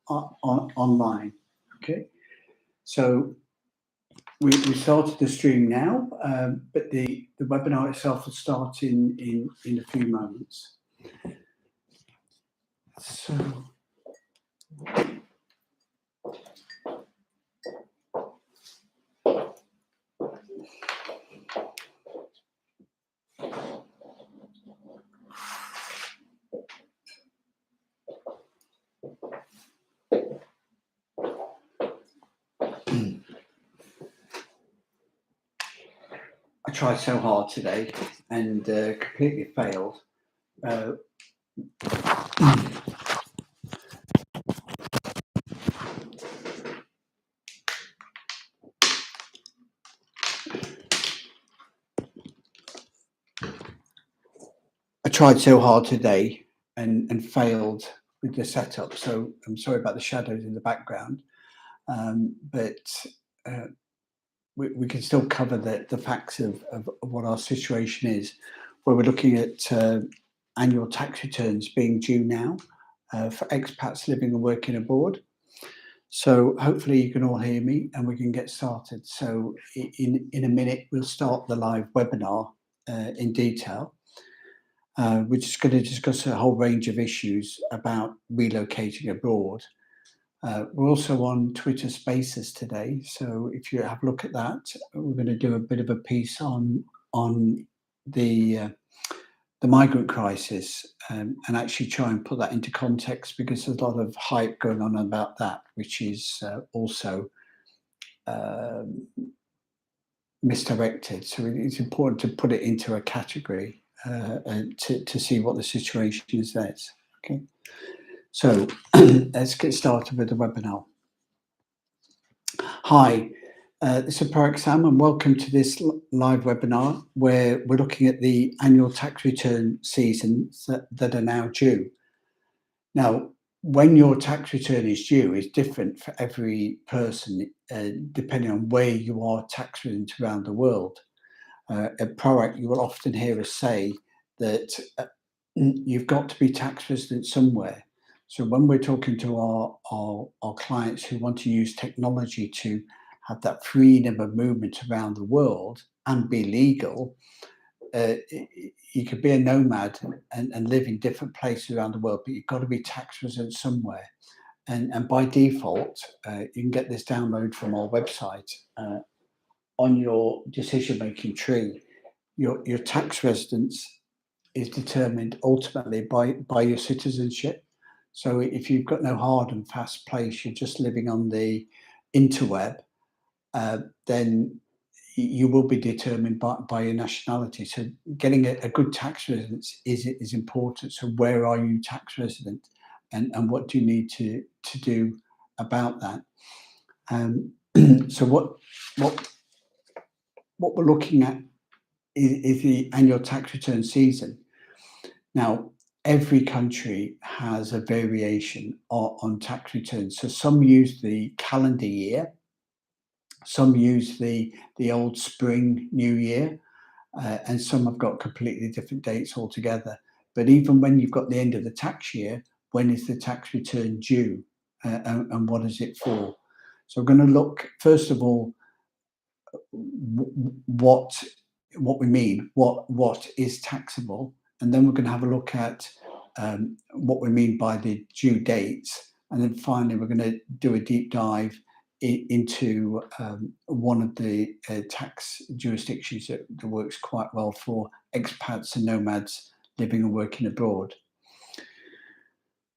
online. Okay, so we started the stream now, but the webinar itself will start in a few moments. So. I tried so hard today and completely failed. I tried so hard today and failed with the setup. So I'm sorry about the shadows in the background, but we can still cover the facts of what our situation is, where we're looking at annual tax returns being due now for expats living and working abroad. So hopefully you can all hear me and we can get started. So in a minute, we'll start the live webinar in detail. We're just going to discuss a whole range of issues about relocating abroad. We're also on Twitter Spaces today, so if you have a look at that, we're going to do a bit of a piece on the migrant crisis and actually try and put that into context, because there's a lot of hype going on about that, which is also misdirected. So it's important to put it into a category and to see what the situation is there. Okay. So let's get started with the webinar. Hi, this is Parag Sam and welcome to this live webinar where we're looking at the annual tax return seasons that are now due. Now, when your tax return is due is different for every person depending on where you are tax resident around the world. At Parag, you will often hear us say that you've got to be tax resident somewhere. So when we're talking to our clients who want to use technology to have that freedom of movement around the world and be legal, you could be a nomad and live in different places around the world, but you've got to be tax resident somewhere. And by default, you can get this download from our website. On your decision-making tree, your tax residence is determined ultimately by your citizenship. So if you've got no hard and fast place, you're just living on the interweb, then you will be determined by your nationality. So getting a good tax residence is important. So where are you tax resident, and what do you need to do about that? So what we're looking at is the annual tax return season. Now, every country has a variation on tax returns. So some use the calendar year, some use the old spring new year, and some have got completely different dates altogether. But even when you've got the end of the tax year, when is the tax return due, and what is it for? So we're going to look, first of all, what we mean, what is taxable, and then we're going to have a look at what we mean by the due dates, and then finally we're going to do a deep dive into one of the tax jurisdictions that works quite well for expats and nomads living and working abroad.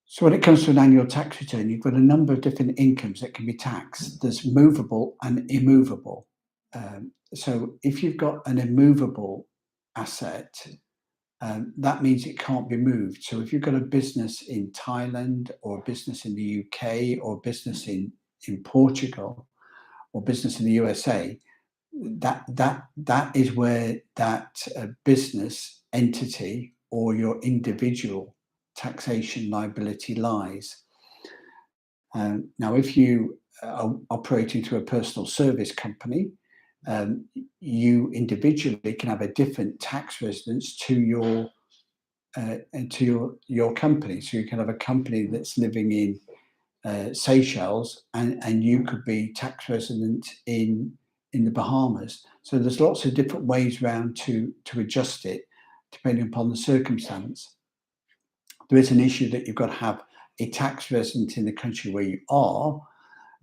So when it comes to an annual tax return, you've got a number of different incomes that can be taxed. There's movable and immovable. So if you've got an immovable asset, that means it can't be moved. So if you've got a business in Thailand, or a business in the UK, or a business in Portugal, or business in the USA, that is where that business entity or your individual taxation liability lies. Now, if you are operating through a personal service company, you individually can have a different tax residence to your company. So you can have a company that's living Seychelles, and you could be tax resident in the Bahamas. So there's lots of different ways around to adjust it depending upon the circumstance. There is an issue that you've got to have a tax resident in the country where you are,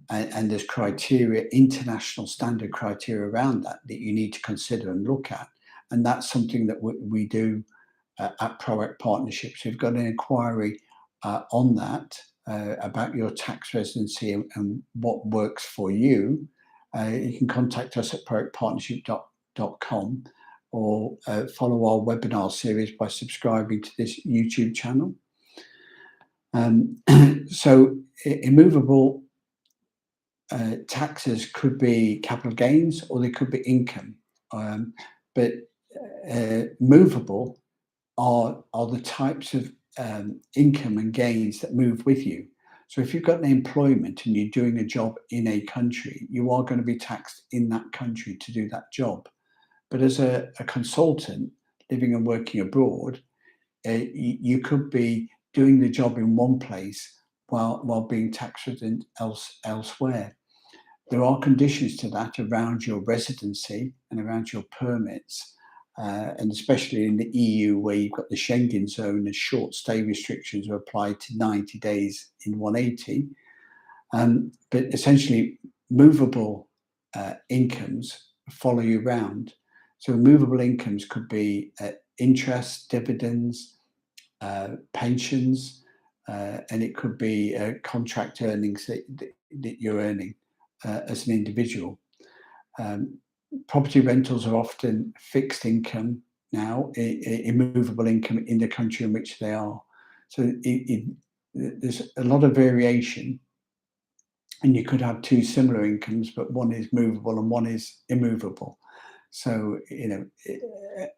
and there's criteria, international standard criteria around that you need to consider and look at. And that's something that we do at ProAct Partnerships. We've got an inquiry on that about your tax residency and what works for you. You can contact us at proactpartnership.com or follow our webinar series by subscribing to this YouTube channel. So immovable taxes could be capital gains or they could be income, but movable are the types of income and gains that move with you. So if you've got an employment and you're doing a job in a country, you are going to be taxed in that country to do that job. But as a consultant living and working abroad, you could be doing the job in one place while being tax resident elsewhere. There are conditions to that around your residency and around your permits, and especially in the EU where you've got the Schengen zone and short stay restrictions are applied to 90 days in 180. But essentially, movable incomes follow you around. So movable incomes could be interest, dividends, pensions, and it could be contract earnings that you're earning as an individual. Property rentals are often fixed income now, immovable income in the country in which they are. So there's a lot of variation, and you could have two similar incomes, but one is movable and one is immovable. So,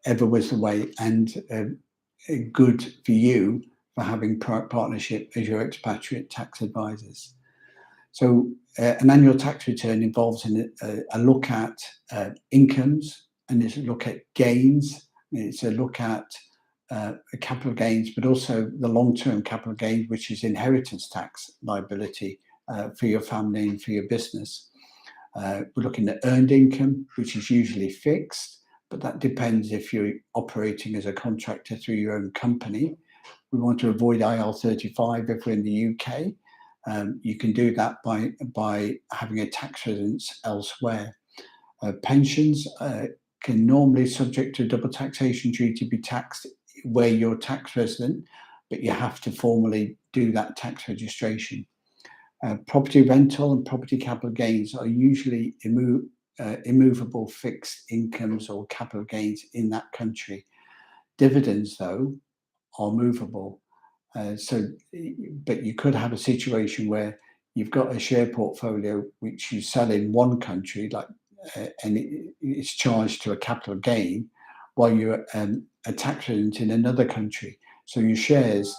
ever was the way, and good for you for having partnership as your expatriate tax advisors. So an annual tax return involves a look at incomes, and it's a look at gains, it's a look at capital gains, but also the long-term capital gains, which is inheritance tax liability for your family and for your business. We're looking at earned income, which is usually fixed, but that depends if you're operating as a contractor through your own company. We want to avoid IR35 if we're in the UK. You can do that by having a tax residence elsewhere. Pensions can normally, subject to a double taxation treaty, be taxed where you're tax resident, but you have to formally do that tax registration. Property rental and property capital gains are usually immovable fixed incomes or capital gains in that country. Dividends, though, are movable. But you could have a situation where you've got a share portfolio which you sell in one country, and it's charged to a capital gain, while you're a tax resident in another country. So your shares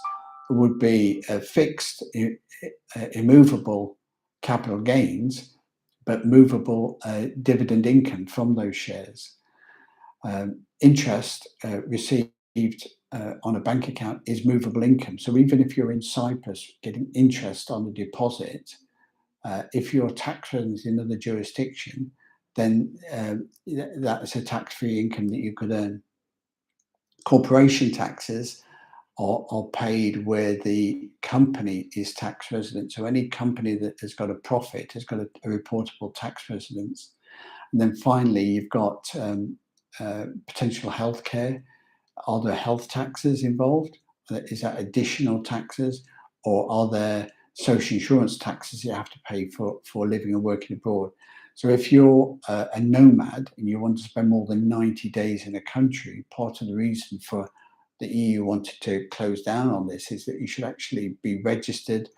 would be fixed, immovable capital gains, but movable dividend income from those shares. Interest received on a bank account is movable income. So even if you're in Cyprus getting interest on the deposit, if you're tax resident in another jurisdiction, then that's a tax-free income that you could earn. Corporation taxes are paid where the company is tax resident. So any company that has got a profit has got a reportable tax residence. And then finally, you've got potential healthcare. Are there health taxes involved? Is that additional taxes? Or are there social insurance taxes you have to pay for living and working abroad? So if you're a nomad and you want to spend more than 90 days in a country, part of the reason for the EU wanted to close down on this is that you should actually be registered.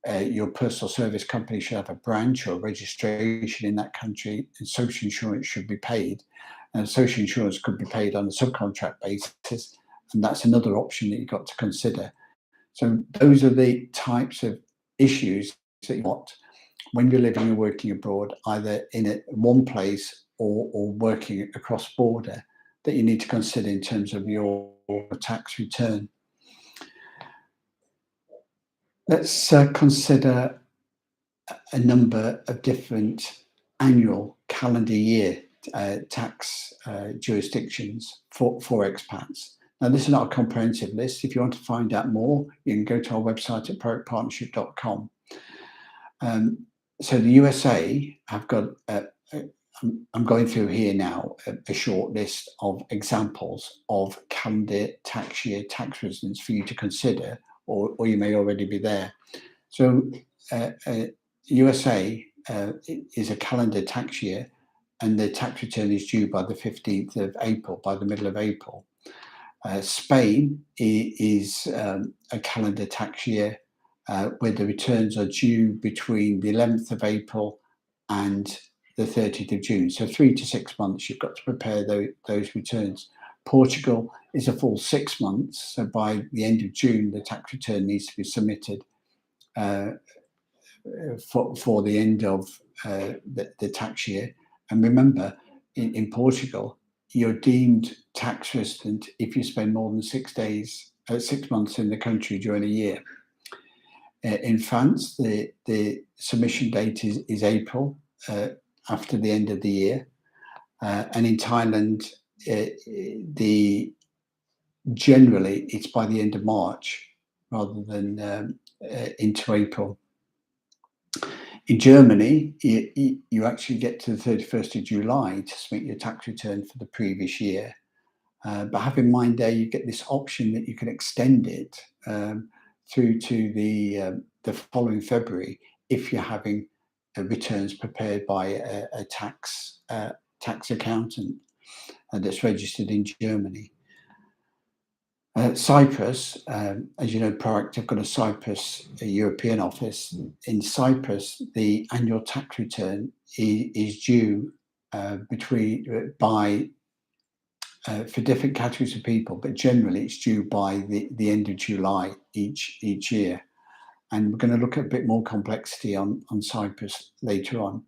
Your personal service company should have a branch or registration in that country, and social insurance should be paid. And social insurance could be paid on a subcontract basis, and that's another option that you've got to consider. So those are the types of issues that you want when you're living and working abroad, either in one place or working across border, that you need to consider in terms of your tax return. Let's consider a number of different annual calendar year tax jurisdictions for expats. Now, this is not a comprehensive list. If you want to find out more, you can go to our website at productpartnership.com. So the USA have got, I'm going through here now, a short list of examples of calendar tax year tax residents for you to consider, or you may already be there. So USA is a calendar tax year, and the tax return is due by the 15th of April, by the middle of April. Spain is a calendar tax year where the returns are due between the 11th of April and the 30th of June. So 3 to 6 months you've got to prepare those returns. Portugal is a full 6 months. So by the end of June, the tax return needs to be submitted for the end of the tax year. And remember, in Portugal, you're deemed tax resident if you spend more than 6 months in the country during a year. In France, the submission date is April, after the end of the year. And in Thailand, generally it's by the end of March rather than into April. In Germany, you actually get to the 31st of July to submit your tax return for the previous year. But have in mind there, you get this option that you can extend it through to the following February if you're having returns prepared by a tax accountant that's registered in Germany. Cyprus, as you know, Proact have got a Cyprus European office. In Cyprus, the annual tax return is due for different categories of people, but generally it's due by the end of July each year. And we're going to look at a bit more complexity on Cyprus later on.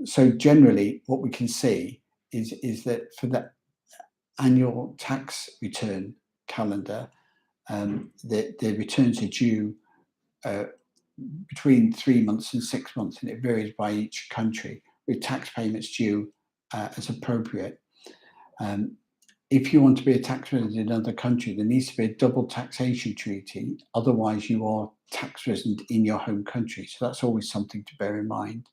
So generally, what we can see is that for that annual tax return calendar, the returns are due between 3 months and 6 months, and it varies by each country, with tax payments due as appropriate. If you want to be a tax resident in another country, there needs to be a double taxation treaty. Otherwise, you are tax resident in your home country. So that's always something to bear in mind.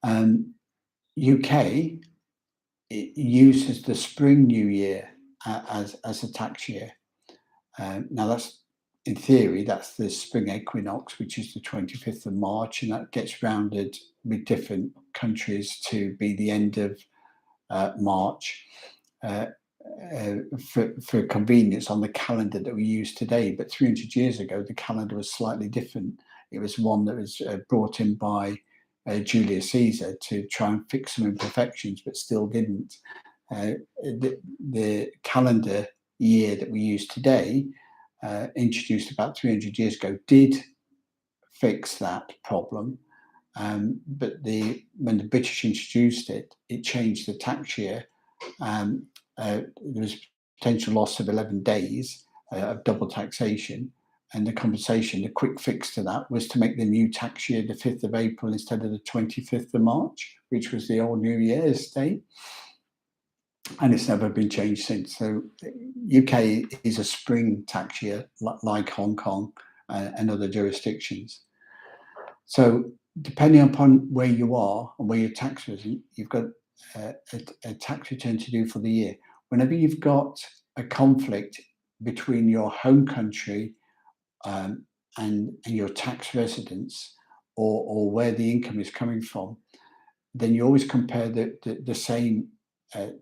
UK, it uses the spring new year as a tax year. Now that's, in theory, that's the spring equinox, which is the 25th of March, and that gets rounded with different countries to be the end of March for convenience on the calendar that we use today. But 300 years ago, the calendar was slightly different. It was one that was brought in by Julius Caesar to try and fix some imperfections, but still didn't. The calendar year that we use today, introduced about 300 years ago, did fix that problem. But when the British introduced it, it changed the tax year. There was potential loss of 11 days of double taxation, and the compensation, the quick fix to that, was to make the new tax year the 5th of April instead of the 25th of March, which was the old New Year's date. And it's never been changed since. So UK is a spring tax year, like Hong Kong and other jurisdictions. So depending upon where you are and where your tax resident, you've got a tax return to do for the year. Whenever you've got a conflict between your home country and your tax residence, or where the income is coming from, then you always compare the same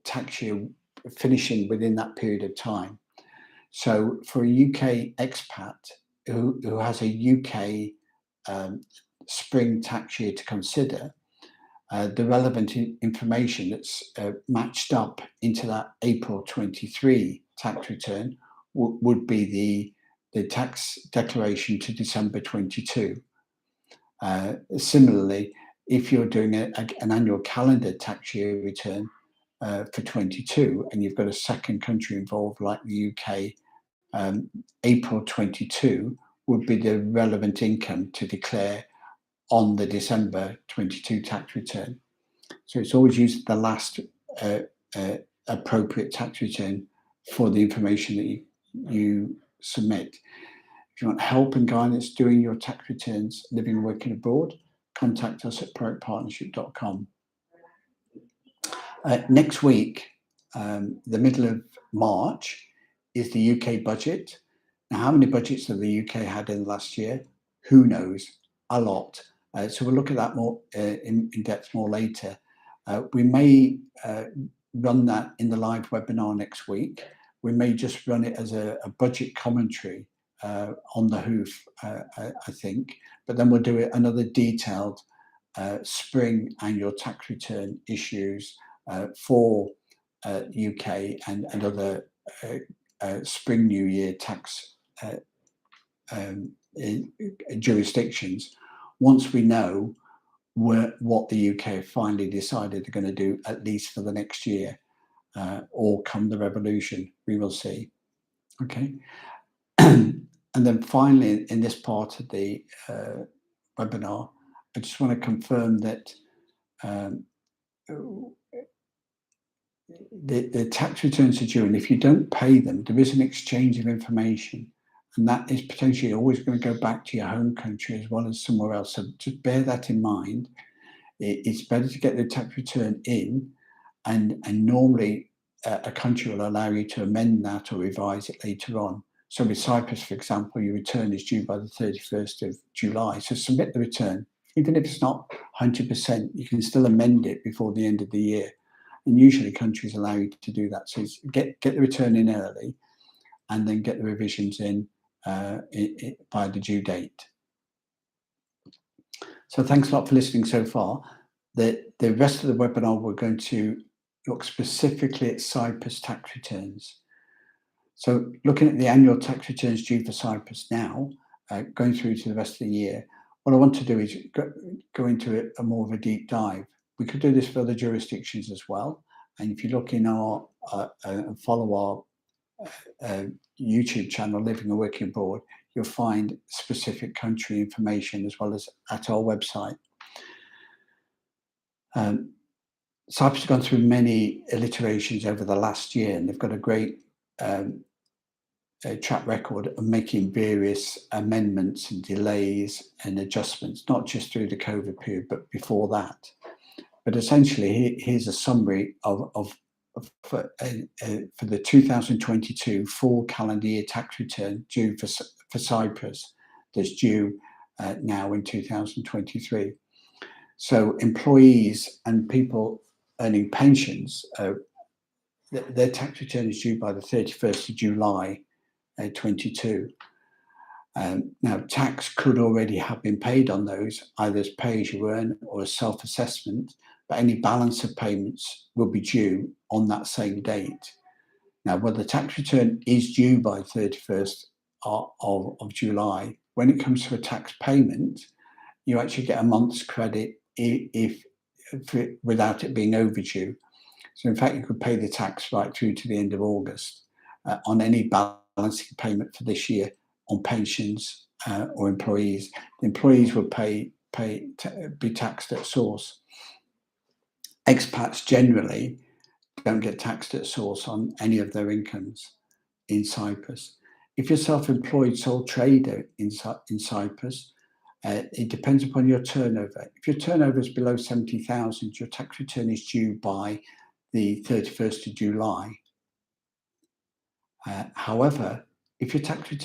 tax year finishing within that period of time. So for a UK expat who has a UK spring tax year to consider, the relevant information that's matched up into that April 23 tax return would be the tax declaration to December 22. Similarly, if you're doing an annual calendar tax year return for 22, and you've got a second country involved like the UK April 22 would be the relevant income to declare on the December 22 tax return. So it's always used the last appropriate tax return for the information that you submit. If you want help and guidance doing your tax returns, living and working abroad, contact us at proactpartnership.com. Next week, the middle of March, is the UK budget. Now, how many budgets have the UK had in the last year? Who knows? A lot. So we'll look at that more in depth more later. We may run that in the live webinar next week. We may just run it as a budget commentary on the hoof, I think. But then we'll do it another detailed spring annual tax return issues for UK and other spring New Year tax jurisdictions, once we know what the UK have finally decided they're going to do, at least for the next year, or come the revolution, we will see. Okay. And then finally, in this part of the webinar, I just want to confirm that the tax returns are due, and if you don't pay them, there is an exchange of information, and that is potentially always going to go back to your home country as well as somewhere else. So just bear that in mind. It's better to get the tax return in, and normally a country will allow you to amend that or revise it later on. So with Cyprus, for example, your return is due by the 31st of July. So submit the return. Even if it's not 100%, you can still amend it before the end of the year. And usually countries allow you to do that. So get the return in early and then get the revisions in by the due date. So thanks a lot for listening so far. The rest of the webinar, we're going to look specifically at Cyprus tax returns. So looking at the annual tax returns due for Cyprus now, going through to the rest of the year, what I want to do is go into a more of a deep dive. We could do this for other jurisdictions as well. And if you look in our and follow our YouTube channel, Living and Working Abroad, you'll find specific country information as well as at our website. Cyprus has gone through many iterations over the last year, and they've got a great track record of making various amendments and delays and adjustments, not just through the COVID period, but before that. But essentially, here's a summary for the 2022 full calendar year tax return due for Cyprus that's due now in 2023. So employees and people earning pensions, their tax return is due by the 31st of July 22. Now, tax could already have been paid on those, either as pay as you earn or as self-assessment, but any balance of payments will be due on that same date. Now, when the tax return is due by 31st of July, when it comes to a tax payment, you actually get a month's credit without it being overdue. So in fact, you could pay the tax right through to the end of August on any balancing payment for this year on pensions or employees. The employees will be taxed at source. Expats generally don't get taxed at source on any of their incomes in Cyprus. If you're self-employed sole trader in Cyprus, it depends upon your turnover. If your turnover is below 70,000, your tax return is due by the 31st of July. However, if your turnover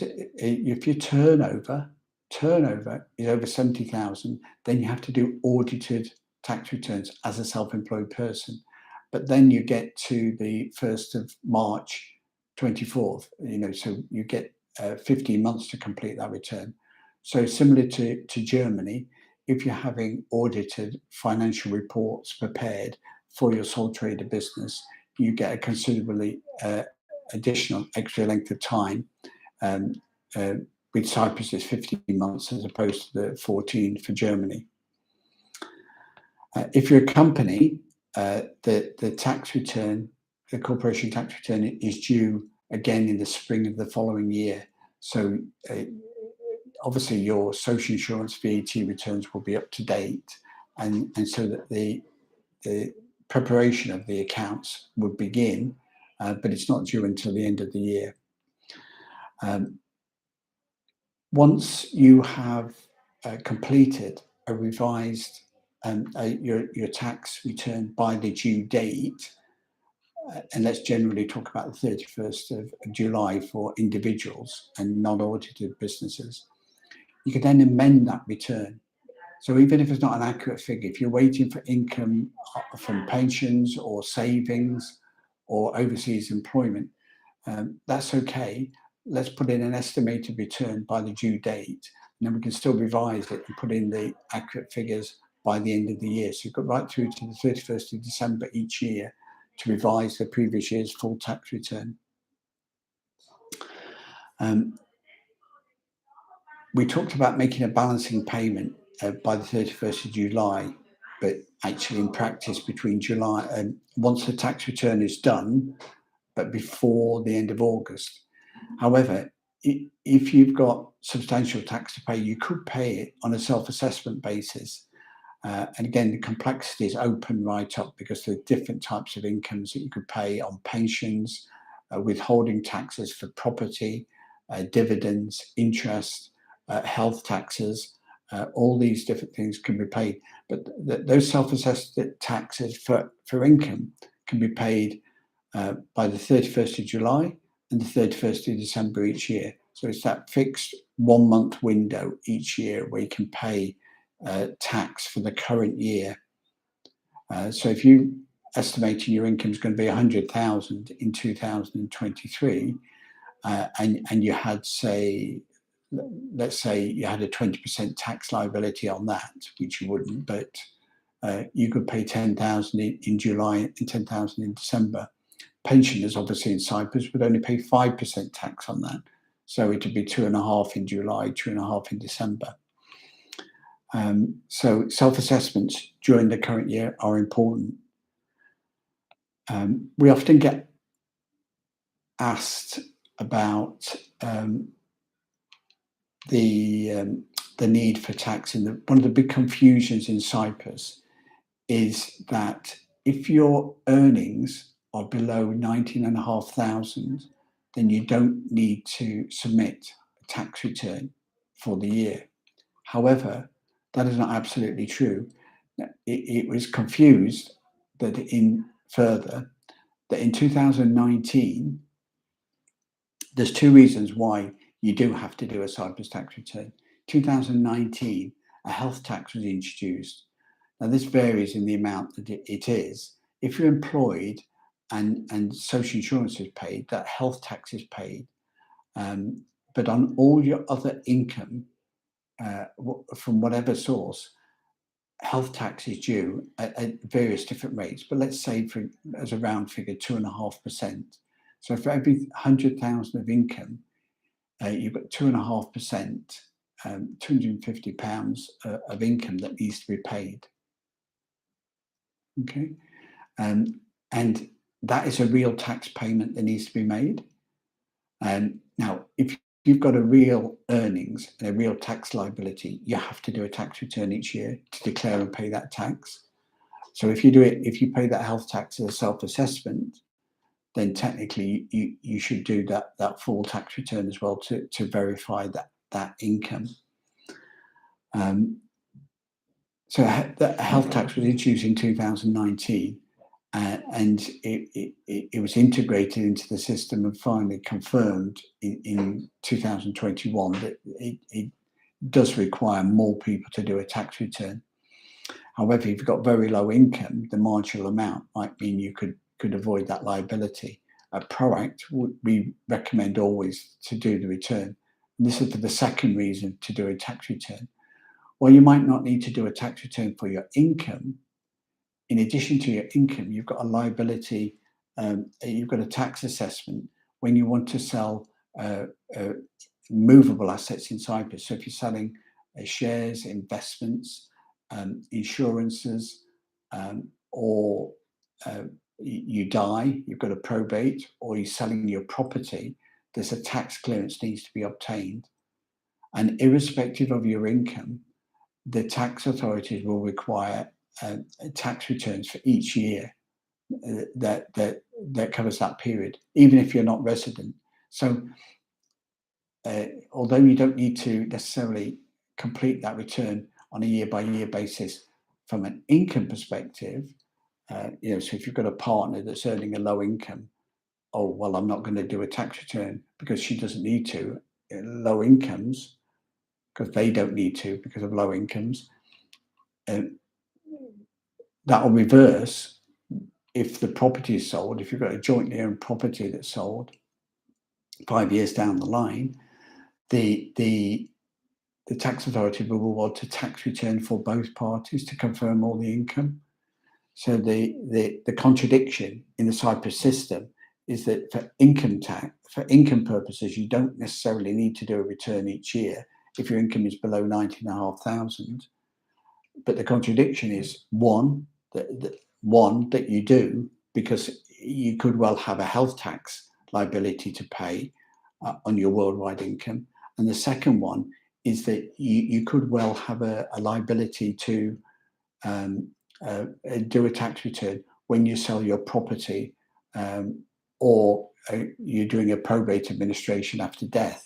is over 70,000, then you have to do audited tax returns as a self-employed person. But then you get to the 1st of March 24th, so you get 15 months to complete that return. So similar to Germany, if you're having audited financial reports prepared for your sole trader business, you get a considerably additional extra length of time. With Cyprus, it's 15 months as opposed to the 14 for Germany. If you're a company, the tax return, the corporation tax return is due again in the spring of the following year. So obviously your social insurance VAT returns will be up to date, and so that the preparation of the accounts would begin, but it's not due until the end of the year. Once you have completed a revised your tax return by the due date, and let's generally talk about the 31st of July for individuals and non-audited businesses, you can then amend that return. So even if it's not an accurate figure, if you're waiting for income from pensions or savings or overseas employment, that's okay. Let's put in an estimated return by the due date, and then we can still revise it and put in the accurate figures by the end of the year. So you've got right through to the 31st of December each year to revise the previous year's full tax return. We talked about making a balancing payment by the 31st of July, but actually in practice between July and once the tax return is done, but before the end of August. However, if you've got substantial tax to pay, you could pay it on a self-assessment basis. And again, the complexity is open right up because there are different types of incomes that you could pay on pensions, withholding taxes for property, dividends, interest, health taxes, all these different things can be paid. But those self-assessed taxes for income can be paid by the 31st of July and the 31st of December each year. So it's that fixed 1 month window each year where you can pay tax for the current year. So if you estimating your income is going to be 100,000 in 2023, and you had, say, let's say you had a 20% tax liability on that, which you wouldn't, but you could pay 10,000 in July and 10,000 in December. Pensioners, obviously in Cyprus, would only pay 5% tax on that. So it would be 2.5 in July, 2.5 in December. So self-assessments during the current year are important. We often get asked about the need for tax, and one of the big confusions in Cyprus is that if your earnings are below 19,500, then you don't need to submit a tax return for the year. However, that is not absolutely true. It was confused that in 2019, there's two reasons why you do have to do a Cyprus tax return. 2019, a health tax was introduced. Now, this varies in the amount that it is. If you're employed and social insurance is paid, that health tax is paid. But on all your other income, from whatever source, health tax is due at various different rates. But let's say, as a round figure, 2.5%. So for every 100,000 of income, you've got 2.5%, £250 of income that needs to be paid. Okay, and that is a real tax payment that needs to be made. Now, if you've got a real earnings and a real tax liability, you have to do a tax return each year to declare and pay that tax. So if you pay that health tax as a self-assessment, then technically you should do that full tax return as well to verify that income. So the health tax was introduced in 2019, and it was integrated into the system and finally confirmed in 2021 that it does require more people to do a tax return. However, if you've got very low income, the marginal amount might mean you could avoid that liability. At ProAct, we recommend always to do the return. And this is for the second reason to do a tax return. Well, you might not need to do a tax return for your income. In addition to your income, you've got a liability, you've got a tax assessment when you want to sell movable assets in Cyprus. So if you're selling shares, investments, insurances, or you die, you've got a probate, or you're selling your property, there's a tax clearance needs to be obtained. And irrespective of your income, the tax authorities will require tax returns for each year that covers that period, even if you're not resident. So although you don't need to necessarily complete that return on a year-by-year basis from an income perspective, so if you've got a partner that's earning a low income, oh, well, I'm not going to do a tax return because she doesn't need to. Low incomes, because they don't need to because of low incomes, that will reverse if the property is sold. If you've got a jointly owned property that's sold 5 years down the line, the tax authority will want a tax return for both parties to confirm all the income. So the contradiction in the Cyprus system is that for income purposes, you don't necessarily need to do a return each year if your income is below 19,500. But the contradiction is that you do, because you could well have a health tax liability to pay on your worldwide income. And the second one is that you could well have a liability to do a tax return when you sell your property, or you're doing a probate administration after death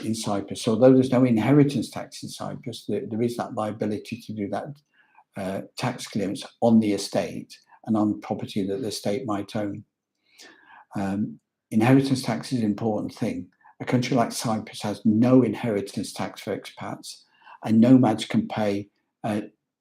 in Cyprus. So although there's no inheritance tax in Cyprus, there is that liability to do that tax clearance on the estate and on property that the estate might own. Inheritance tax is an important thing. A country like Cyprus has no inheritance tax for expats, and nomads can pay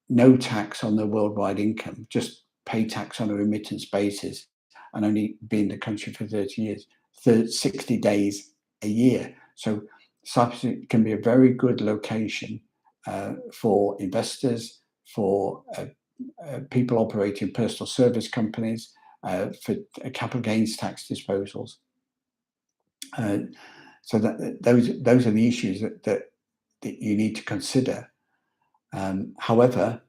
no tax on their worldwide income, just pay tax on a remittance basis, and only be in the country for 30 years, 60 days a year. So Cyprus can be a very good location for investors, for people operating personal service companies, for capital gains tax disposals. So that those are the issues that you need to consider. However,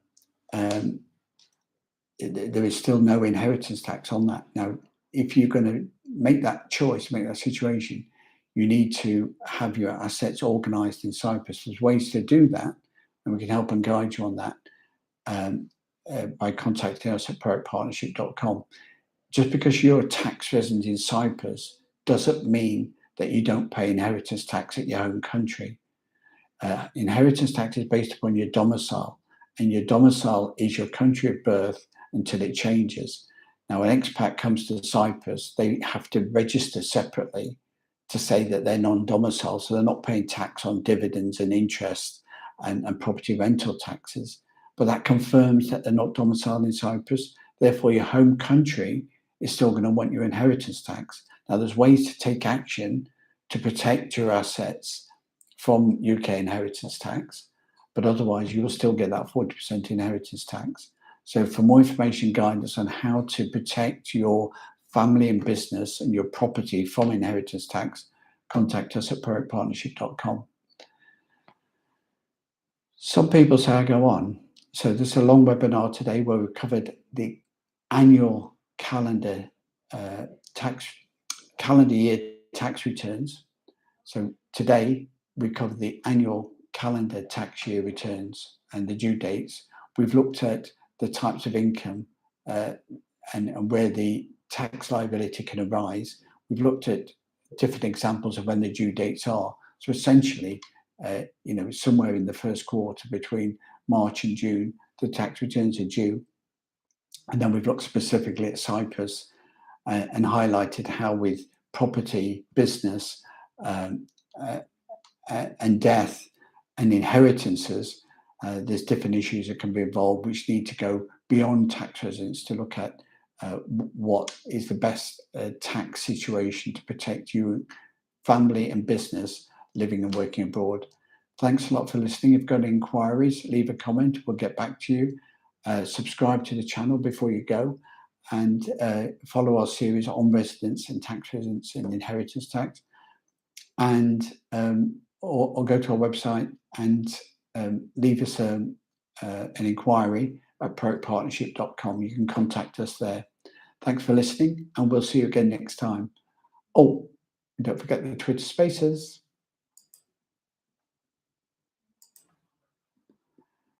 there is still no inheritance tax on that. Now, if you're going to make that choice, make that situation, you need to have your assets organised in Cyprus. There's ways to do that, and we can help and guide you on that by contacting us at proactpartnership.com. Just because you're a tax resident in Cyprus doesn't mean that you don't pay inheritance tax at your home country. Inheritance tax is based upon your domicile, and your domicile is your country of birth until it changes. Now, when an expat comes to Cyprus, they have to register separately to say that they're non-domicile, so they're not paying tax on dividends and interest and property rental taxes. But that confirms that they're not domiciled in Cyprus. Therefore, your home country is still going to want your inheritance tax. Now, there's ways to take action to protect your assets from UK inheritance tax, but otherwise you will still get that 40% inheritance tax. So for more information, guidance on how to protect your family and business and your property from inheritance tax, contact us at proactpartnership.com. Some people say I go on. So this is a long webinar today where we covered the annual calendar year tax returns. So today we covered the annual calendar tax year returns and the due dates. We've looked at the types of income and where the tax liability can arise. We've looked at different examples of when the due dates are. So essentially, somewhere in the first quarter between March and June, the tax returns are due. And then we've looked specifically at Cyprus and highlighted how with property, business, and death and inheritances, there's different issues that can be involved which need to go beyond tax residents to look at what is the best tax situation to protect you, family and business living and working abroad. Thanks a lot for listening. If you've got any inquiries, leave a comment. We'll get back to you. Subscribe to the channel before you go, and follow our series on residence and tax residence and inheritance tax. And or go to our website and leave us an inquiry at proactpartnership.com. You can contact us there. Thanks for listening, and we'll see you again next time. Oh, and don't forget the Twitter Spaces.